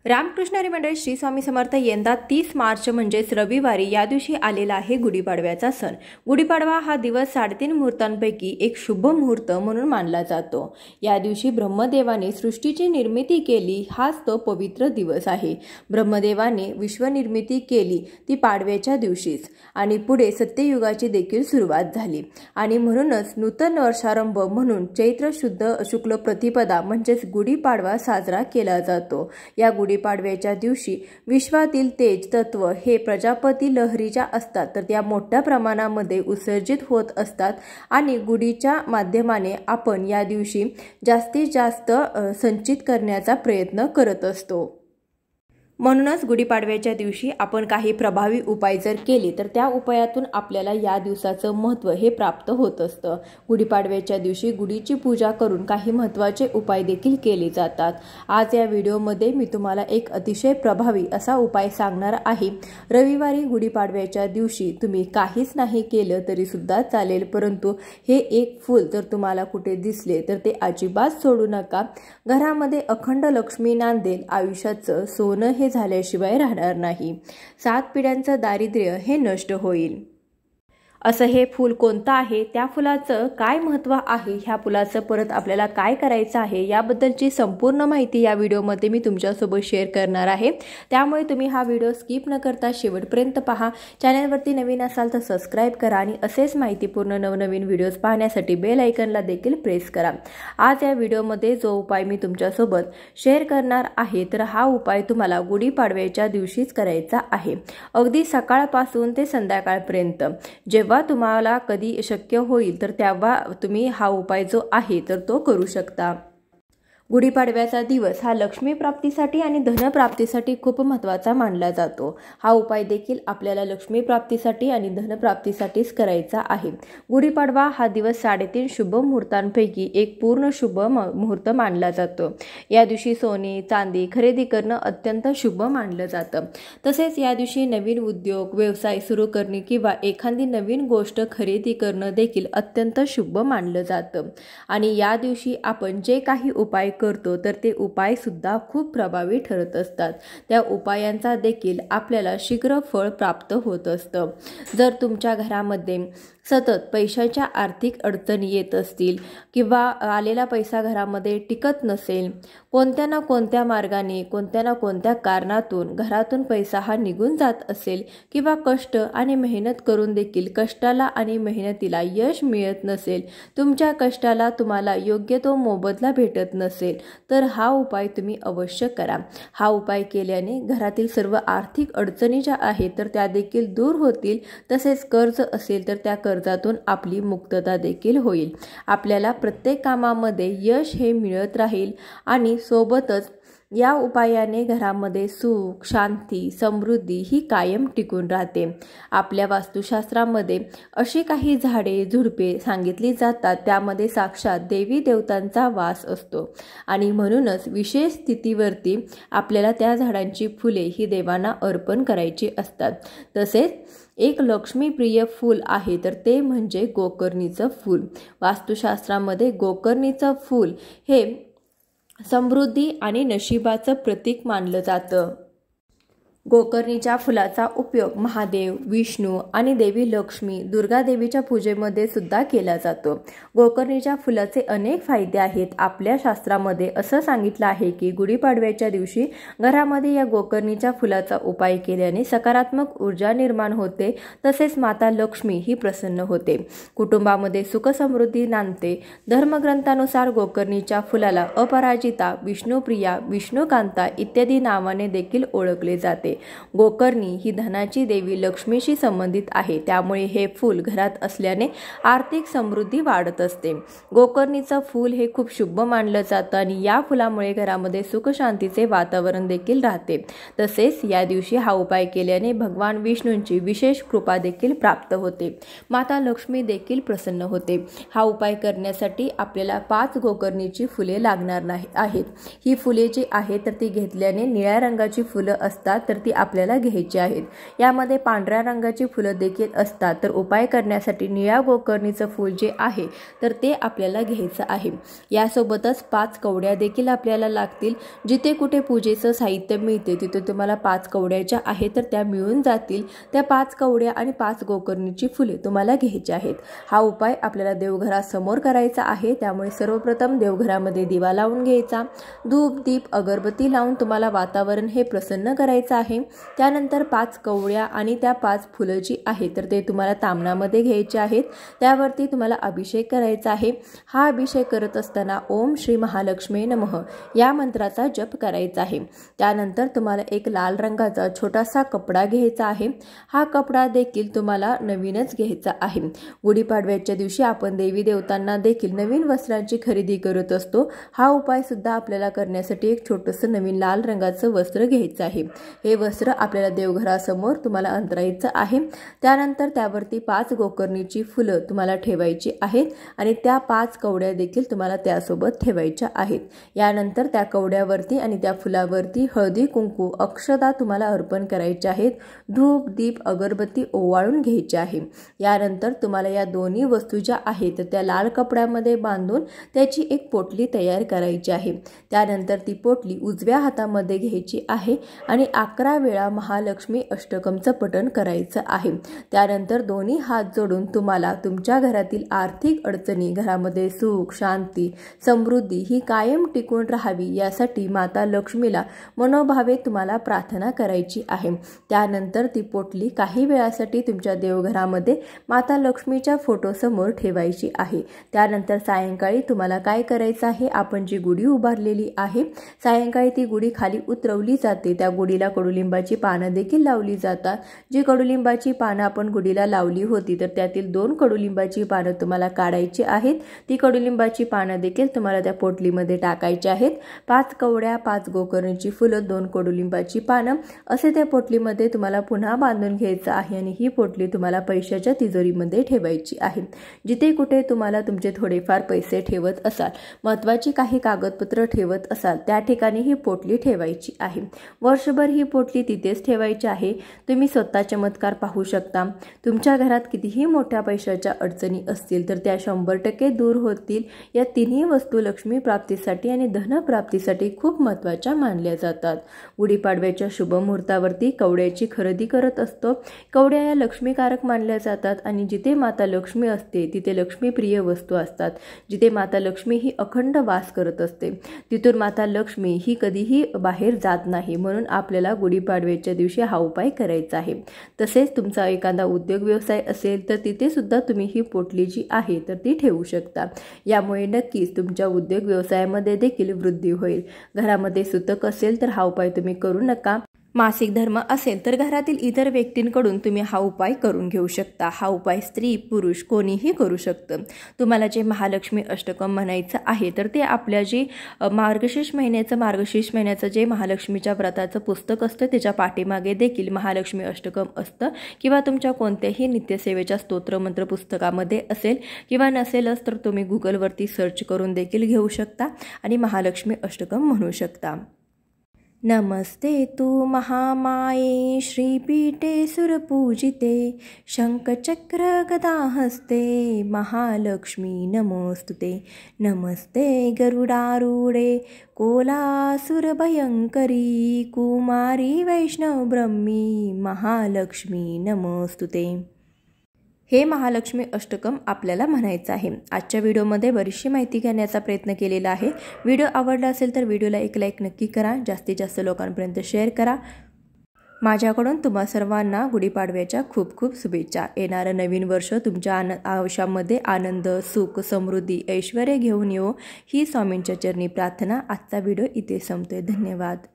रामकृष्ण हरी मंडळ श्री स्वामी समर्थ यंदा 30 मार्च म्हणजेच रविवारी या दिवशी आलेला आहे गुढीपाडव्याचा सण। गुढीपाडवा हा दिवस 3.5 मुहूर्तांपैकी एक शुभ मुहूर्त म्हणून मानला जातो। या दिवशी ब्रह्मदेवाने सृष्टीची निर्मिती केली, हाच तो पवित्र दिवस आहे। ब्रह्मदेवाने विश्वनिर्मिती केली ती पाडव्याच्या दिवशीच आणि पुढे सत्ययुगाची देखील सुरुवात झाली आणि म्हणूनच नूतन वर्षारंभ म्हणून चैत्र शुद्ध शुक्ल प्रतिपदा म्हणजेच गुढीपाडवा साजरा केला जातो। या गुढीपाडव्याच्या दिवशी विश्वातील तेज तत्व हे प्रजापती लहरीच्या असतात, तर त्या मोठ्या प्रमाणामध्ये उत्सर्जित होत असतात आणि गुढीच्या माध्यमाने आपण या दिवशी जास्तीत जास्त संचित करण्याचा प्रयत्न करत असतो। म्हणूनच गुढीपाडव्याच्या दिवशी आपण काही प्रभावी उपाय जर केले तर त्या उपायातून आपल्याला या दिवसाचं महत्त्व हे प्राप्त होत असतं। गुढीपाडव्याच्या दिवशी गुढीची पूजा करून काही महत्त्वाचे उपाय देखील केले जातात। आज या व्हिडिओमध्ये मी तुम्हाला एक अतिशय प्रभावी असा उपाय सांगणार आहे। रविवारी गुढीपाडव्याच्या दिवशी तुम्ही काहीच नाही केलं तरी सुद्धा चालेल, परंतु हे एक फूल जर तुम्हाला कुठे दिसले तर ते अजिबात सोडू नका। घरामध्ये अखंड लक्ष्मी नांदेल, आयुष्याचं सोनं हे झाल्याशिवाय राहणार नाही। 7 पिढ्यांचं दारिद्र्य हे नष्ट होईल। असं हे फूल कोणतं आहे, त्या फुलाचं काय महत्त्व आहे, ह्या फुलाचं परत आपल्याला काय करायचं आहे याबद्दलची संपूर्ण माहिती या व्हिडिओमध्ये मी तुमच्यासोबत शेअर करणार आहे। त्यामुळे तुम्ही हा व्हिडिओ स्किप न करता शेवटपर्यंत पहा। चॅनलवरती नवीन असाल तर सबस्क्राईब करा आणि असेच माहितीपूर्ण नवनवीन व्हिडिओज पाहण्यासाठी बेल आयकॉनला देखील प्रेस करा। आज या व्हिडिओमध्ये जो उपाय मी तुमच्यासोबत शेअर करणार आहे तर हा उपाय तुम्हाला गुढीपाडव्याच्या दिवशीच करायचा आहे, अगदी सकाळपासून ते संध्याकाळपर्यंत। जेव्हा तुम्हाला कधी शक्य होईल तर तेव्हा तुम्ही हा उपाय जो आहे तर तो करू शकता। गुढीपाडव्याचा दिवस हा लक्ष्मी प्राप्तीसाठी आणि धनप्राप्तीसाठी खूप महत्त्वाचा मानला जातो। हा उपाय देखील आपल्याला लक्ष्मी प्राप्तीसाठी आणि धनप्राप्तीसाठीच करायचा आहे। गुढीपाडवा हा दिवस 3.5 शुभ मुहूर्तांपैकी एक पूर्ण शुभ मुहूर्त मानला जातो। या दिवशी सोने चांदी खरेदी करणं अत्यंत शुभ मानलं जातं। तसेच या दिवशी नवीन उद्योग व्यवसाय सुरू करणे किंवा एखादी नवीन गोष्ट खरेदी करणं देखील अत्यंत शुभ मानलं जातं आणि या दिवशी आपण जे काही उपाय करतो तर ते उपाय सुद्धा खूप प्रभावी ठरत असतात। त्या उपायांचा देखील आपल्याला शीघ्र फळ प्राप्त होत असतं। जर तुमच्या घरामध्ये सतत पैशाच्या आर्थिक अडचणी येत असतील किंवा आलेला पैसा घरामध्ये टिकत नसेल, कोणत्या ना कोणत्या मार्गाने कोणत्या ना कोणत्या कारणातून घरातून पैसा हा निघून जात असेल किंवा कष्ट आणि मेहनत करून देखील कष्टाला आणि मेहनतीला यश मिळत नसेल, तुमच्या कष्टाला तुम्हाला योग्य तो मोबदला भेटत नसेल तर हा उपाय तुम्ही अवश्य करा। हा उपाय केल्याने घरातील सर्व आर्थिक अडचणी ज्या आहेत तर त्या देखील दूर होतील। तसेच कर्ज असेल तर त्या कर्जातून आपली मुक्तता देखील होईल। आपल्याला प्रत्येक कामामध्ये यश हे मिळत राहील आणि सोबतच या उपायाने घरामध्ये सुख शांती समृद्धी ही कायम टिकून राहते। आपल्या वास्तुशास्त्रामध्ये अशी काही झाडे झुडपे सांगितली जातात, त्यामध्ये साक्षात देवी देवतांचा वास असतो आणि म्हणूनच विशेष स्थितीवरती आपल्याला त्या झाडांची फुले ही देवांना अर्पण करायची असतात। तसेच एक लक्ष्मीप्रिय फूल आहे तर ते म्हणजे गोकर्णीचं फूल। वास्तुशास्त्रामध्ये गोकर्णीचं फूल हे समृद्धी आणि नशिबाचं प्रतीक मानलं जातं। गोकर्णीच्या फुलाचा उपयोग महादेव विष्णू आणि देवी लक्ष्मी दुर्गा देवीच्या पूजेमध्ये सुद्धा केला जातो। गोकर्णीच्या फुलाचे अनेक फायदे आहेत। आपल्या शास्त्रामध्ये असं सांगितलं आहे की गुढीपाडव्याच्या दिवशी घरामध्ये या गोकर्णीच्या फुलाचा उपाय केल्याने सकारात्मक ऊर्जा निर्माण होते, तसेच माता लक्ष्मी ही प्रसन्न होते, कुटुंबामध्ये सुख समृद्धी नांदते। धर्मग्रंथानुसार गोकर्णीच्या फुलाला अपराजिता विष्णुप्रिया विष्णुकांता इत्यादी नावाने देखील ओळखले जाते। गोकर्णी ही धनाची देवी लक्ष्मीशी संबंधित आहे, त्यामुळे हे फूल घरात असल्याने आर्थिक समृद्धी वाढत असते। गोकर्णीचं फूल हे खूप शुभ मानलं जातं आणि या फुलामुळे घरामध्ये सुख शांतीचे वातावरण देखील राहते। तसेच या दिवशी हा उपाय केल्याने भगवान विष्णूंची विशेष कृपा देखील प्राप्त होते, माता लक्ष्मी देखील प्रसन्न होते। हा उपाय करण्यासाठी आपल्याला 5 गोकर्णीची फुले लागणार आहेत। ही फुले जी आहेत तर ती घेतल्याने निळ्या रंगाची फुलं असतात तर तर ती आपल्याला घ्यायची आहेत। यामध्ये पांढऱ्या रंगाची फुलं देखील असतात, तर उपाय करण्यासाठी निळ्या गोकर्णीचं फूल जे आहे तर ते आपल्याला घ्यायचं आहे। यासोबतच 5 कवड्या देखील आपल्याला लागतील। जिथे कुठे पूजेचं साहित्य मिळते तिथे तुम्हाला 5 कवड्या ज्या आहेत तर त्या मिळून जातील। त्या 5 कवड्या आणि 5 गोकर्णीची फुले तुम्हाला घ्यायची आहेत। हा उपाय आपल्याला देवघरासमोर करायचा आहे, त्यामुळे सर्वप्रथम देवघरामध्ये दिवा लावून घ्यायचा। धूप दीप अगरबत्ती लावून तुम्हाला वातावरण हे प्रसन्न करायचं आहे। त्यानंतर 5 कवड्या आणि त्या 5 फुलं जी आहेत तर ते तुम्हाला तामणामध्ये घ्यायचे आहेत। त्यावरती तुम्हाला अभिषेक करायचा आहे। हा अभिषेक करत असताना ओम श्री महालक्ष्मी नमः या मंत्राचा जप करायचा आहे। त्यानंतर तुम्हाला एक लाल रंगाचा छोटासा कपडा घ्यायचा आहे। हा कपडा देखील तुम्हाला नवीनच घ्यायचा आहे। गुढीपाडव्याच्या दिवशी आपण देवी देवतांना देखील नवीन वस्त्रांची खरेदी करत असतो। हा उपाय सुद्धा आपल्याला करण्यासाठी एक छोटंसं नवीन लाल रंगाचं वस्त्र घ्यायचं आहे। हे वस्त्र आपल्याला देवघरासमोर तुम्हाला अंतरायचं आहे। त्यानंतर त्यावरती 5 गोकर्णीची फुलं तुम्हाला ठेवायची आहेत आणि त्या 5 कवड्या देखील तुम्हाला त्यासोबत ठेवायच्या आहेत। यानंतर त्या कवड्यावरती आणि त्या फुलावरती हळदी कुंकू अक्षता तुम्हाला अर्पण करायचे आहेत। धूप दीप अगरबत्ती ओवाळून घ्यायची आहे। यानंतर तुम्हाला या दोन्ही वस्तू ज्या आहेत त्या लाल कपड्यामध्ये बांधून त्याची एक पोटली तयार करायची आहे। त्यानंतर ती पोटली उजव्या हातामध्ये घ्यायची आहे आणि 11 वेळा महालक्ष्मी अष्टकमचं पठण करायचं आहे। त्यानंतर दोन्ही हात जोडून तुम्हाला तुमच्या घरातील आर्थिक अडचणी, घरामध्ये सुख शांती समृद्धी ही कायम टिकून राहावी यासाठी माता लक्ष्मीला मनोभावे तुम्हाला प्रार्थना करायची आहे। त्यानंतर ती पोटली काही वेळासाठी तुमच्या देवघरामध्ये माता लक्ष्मीच्या फोटोसमोर ठेवायची आहे। त्यानंतर सायंकाळी तुम्हाला काय करायचं आहे, आपण जी गुढी उभारलेली आहे सायंकाळी ती गुढी खाली उतरवली जाते। त्या गुढीला कडुलिंबाची पानं देखील लावली जातात। जी कडुलिंबाची पानं आपण गुढीला लावली होती तर त्यातील 2 कडुलिंबाची पानं तुम्हाला काढायची आहेत। ती कडुलिंबाची पानं देखील तुम्हाला त्या पोटलीमध्ये टाकायची आहेत। 5 कवड्या 5 गोकर्णीची फुलं 2 कडुलिंबाची पानं असे त्या पोटलीमध्ये तुम्हाला पुन्हा बांधून घ्यायचं आहे आणि ही पोटली तुम्हाला पैशाच्या तिजोरीमध्ये ठेवायची आहे। जिथे कुठे तुम्हाला तुमचे थोडेफार पैसे ठेवत असाल, महत्त्वाची काही कागदपत्र ठेवत असाल त्या ठिकाणी ही पोटली ठेवायची आहे। वर्षभर ही पोटली तिथेच ठेवायची आहे। तुम्ही स्वतः चमत्कार पाहू शकता। तुमच्या घरात कितीही मोठ्या पैशाच्या अडचणी असतील तर त्या 100% दूर होतील। या तिन्ही वस्तू लक्ष्मी प्राप्तीसाठी आणि धन प्राप्तीसाठी खूप महत्त्वाच्या मानल्या जातात। गुढीपाडव्याच्या शुभ मुहूर्तावरती कवड्याची खरेदी करत असतो। कवड्या या लक्ष्मीकारक मानल्या जातात आणि जिथे माता लक्ष्मी असते तिथे लक्ष्मीप्रिय वस्तू असतात। जिथे माता लक्ष्मी ही अखंड वास करत असते तिथून माता लक्ष्मी ही कधीही बाहेर जात नाही। म्हणून आपल्याला गुढीपाडव्याच्या दिवशी हा उपाय करायचा आहे। तसेच तुमचा एखादा उद्योग व्यवसाय असेल तर तिथे सुद्धा तुम्ही ही पोटली जी आहे तर ती ठेवू शकता। यामुळे नक्कीच तुमच्या उद्योग व्यवसायामध्ये देखील वृद्धी होईल। घरामध्ये सुतक असेल तर हा उपाय तुम्ही करू नका। मासिक धर्म असेल तर घरातील इतर व्यक्तींकडून तुम्ही हा उपाय करून घेऊ शकता। हा उपाय स्त्री पुरुष कोणीही करू शकतं। तुम्हाला जे महालक्ष्मी अष्टकम म्हणायचं आहे तर ते आपल्या जी मार्गशीर्ष महिन्याचं जे महालक्ष्मीच्या व्रताचं पुस्तक असतं त्याच्या पाठीमागे देखील महालक्ष्मी अष्टकम असतं किंवा तुमच्या कोणत्याही नित्यसेवेच्या स्तोत्रमंत्र पुस्तकामध्ये असेल किंवा नसेलच तर तुम्ही गुगलवरती सर्च करून देखील घेऊ शकता आणि महालक्ष्मी अष्टकम म्हणू शकता। नमस्ते तु महामाये श्रीपीठे सुरपूजिते शंखचक्र गदाहस्ते महालक्ष्मी नमोस्तुते। नमस्ते गरुडारूढे कोलासुरभयंकरी कुमारी वैष्णव ब्रह्मी महालक्ष्मी नमोस्तुते। हे महालक्ष्मी अष्टकम आपल्याला म्हणायचं आहे। आजच्या व्हिडिओमध्ये बरीचशी माहिती घेण्याचा प्रयत्न केलेला आहे। व्हिडिओ आवडला असेल तर व्हिडिओला एक लाईक नक्की करा, जास्तीत जास्त लोकांपर्यंत शेअर करा। माझ्याकडून तुम्हा सर्वांना गुढीपाडव्याच्या खूप खूप शुभेच्छा। येणारं नवीन वर्ष तुमच्या आयुष्यामध्ये आनंद सुख समृद्धी ऐश्वर्य घेऊन येवो ही स्वामींच्या चरणी प्रार्थना। आजचा व्हिडिओ इथे संपतोय। धन्यवाद।